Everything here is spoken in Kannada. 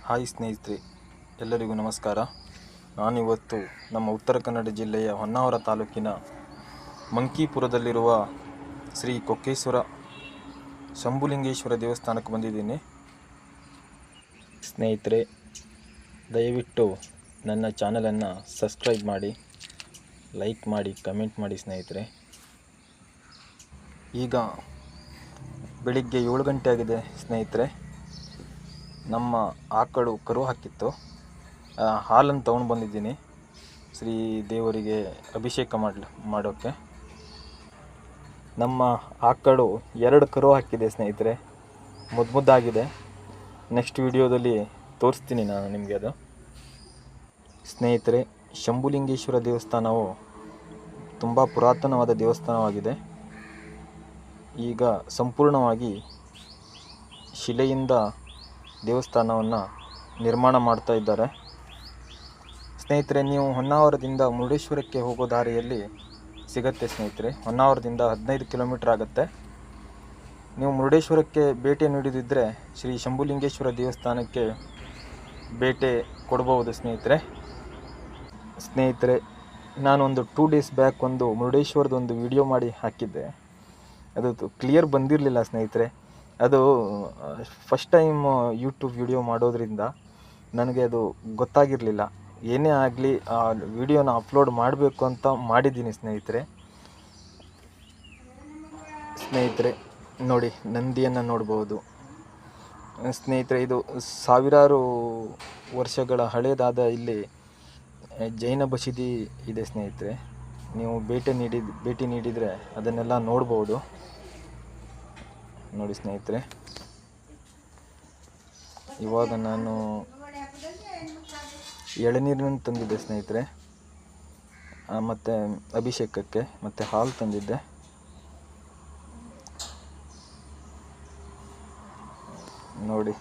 ಹಾಯ್ ಸ್ನೇಹಿತರೆ, ಎಲ್ಲರಿಗೂ ನಮಸ್ಕಾರ. ನಾನಿವತ್ತು ನಮ್ಮ ಉತ್ತರ ಕನ್ನಡ ಜಿಲ್ಲೆಯ ಹೊನ್ನಾವರ ತಾಲೂಕಿನ ಮಂಕೀಪುರದಲ್ಲಿರುವ ಶ್ರೀ ಕೊಕ್ಕೇಶ್ವರ ಶಂಭುಲಿಂಗೇಶ್ವರ ದೇವಸ್ಥಾನಕ್ಕೆ ಬಂದಿದ್ದೀನಿ. ಸ್ನೇಹಿತರೆ, ದಯವಿಟ್ಟು ನನ್ನ ಚಾನಲನ್ನು ಸಬ್ಸ್ಕ್ರೈಬ್ ಮಾಡಿ, ಲೈಕ್ ಮಾಡಿ, ಕಮೆಂಟ್ ಮಾಡಿ. ಸ್ನೇಹಿತರೆ, ಈಗ ಬೆಳಿಗ್ಗೆ 7 ಗಂಟೆ ಆಗಿದೆ. ಸ್ನೇಹಿತರೆ, ನಮ್ಮ ಆಕಳು ಕರು ಹಾಕಿತ್ತು. ಹಾಲನ್ನು ತೊಗೊಂಡು ಬಂದಿದ್ದೀನಿ ಶ್ರೀ ದೇವರಿಗೆ ಅಭಿಷೇಕ ಮಾಡೋಕ್ಕೆ. ನಮ್ಮ ಆಕಳು 2 ಕರು ಹಾಕಿದೆ ಸ್ನೇಹಿತರೆ, ಮುದ್ದಾಗಿದೆ. ನೆಕ್ಸ್ಟ್ ವಿಡಿಯೋದಲ್ಲಿ ತೋರಿಸ್ತೀನಿ ನಾನು ನಿಮಗೆ ಅದು. ಸ್ನೇಹಿತರೆ, ಶಂಭುಲಿಂಗೇಶ್ವರ ದೇವಸ್ಥಾನವು ತುಂಬ ಪುರಾತನವಾದ ದೇವಸ್ಥಾನವಾಗಿದೆ. ಈಗ ಸಂಪೂರ್ಣವಾಗಿ ಶಿಲೆಯಿಂದ ದೇವಸ್ಥಾನವನ್ನು ನಿರ್ಮಾಣ ಮಾಡ್ತಾ ಇದ್ದಾರೆ. ಸ್ನೇಹಿತರೆ, ನೀವು ಹೊನ್ನಾವರದಿಂದ ಮುರುಡೇಶ್ವರಕ್ಕೆ ಹೋಗೋ ದಾರಿಯಲ್ಲಿ ಸಿಗುತ್ತೆ. ಸ್ನೇಹಿತರೆ, ಹೊನ್ನಾವರದಿಂದ 15 ಕಿಲೋಮೀಟರ್ ಆಗುತ್ತೆ. ನೀವು ಮುರುಡೇಶ್ವರಕ್ಕೆ ಭೇಟಿ ನೀಡಿದಿದ್ದರೆ ಶ್ರೀ ಶಂಭುಲಿಂಗೇಶ್ವರ ದೇವಸ್ಥಾನಕ್ಕೆ ಭೇಟಿ ಕೊಡಬಹುದು. ಸ್ನೇಹಿತರೆ, ನಾನೊಂದು 2 ಡೇಸ್ ಬ್ಯಾಕ್ ಒಂದು ಮುರುಡೇಶ್ವರದೊಂದು ವಿಡಿಯೋ ಮಾಡಿ ಹಾಕಿದ್ದೆ. ಅದು ಕ್ಲಿಯರ್ ಬಂದಿರಲಿಲ್ಲ ಸ್ನೇಹಿತರೆ. ಅದು ಫಸ್ಟ್ ಟೈಮ್ ಯೂಟ್ಯೂಬ್ ವಿಡಿಯೋ ಮಾಡೋದ್ರಿಂದ ನನಗೆ ಅದು ಗೊತ್ತಾಗಿರಲಿಲ್ಲ. ಏನೇ ಆಗಲಿ ಆ ವಿಡಿಯೋನ ಅಪ್ಲೋಡ್ ಮಾಡಬೇಕು ಅಂತ ಮಾಡಿದ್ದೀನಿ. ಸ್ನೇಹಿತರೆ ನೋಡಿ, ನಂದಿಯನ್ನು ನೋಡ್ಬೋದು. ಸ್ನೇಹಿತರೆ, ಇದು ಸಾವಿರಾರು ವರ್ಷಗಳ ಹಳೆಯದಾದ ಇಲ್ಲಿ ಜೈನ ಬಸದಿ ಇದೆ. ಸ್ನೇಹಿತರೆ, ನೀವು ಭೇಟಿ ನೀಡಿದರೆ ಅದನ್ನೆಲ್ಲ ನೋಡ್ಬೋದು. ನೋಡಿ ಸ್ನೇಹಿತರೆ, ಇವಾಗ ನಾನು ಎಳನೀರನ್ನು ತಂದಿದ್ದೆ ಸ್ನೇಹಿತರೆ, ಮತ್ತು ಅಭಿಷೇಕಕ್ಕೆ, ಮತ್ತು ಹಾಲು ತಂದಿದ್ದೆ. ನೋಡಿ.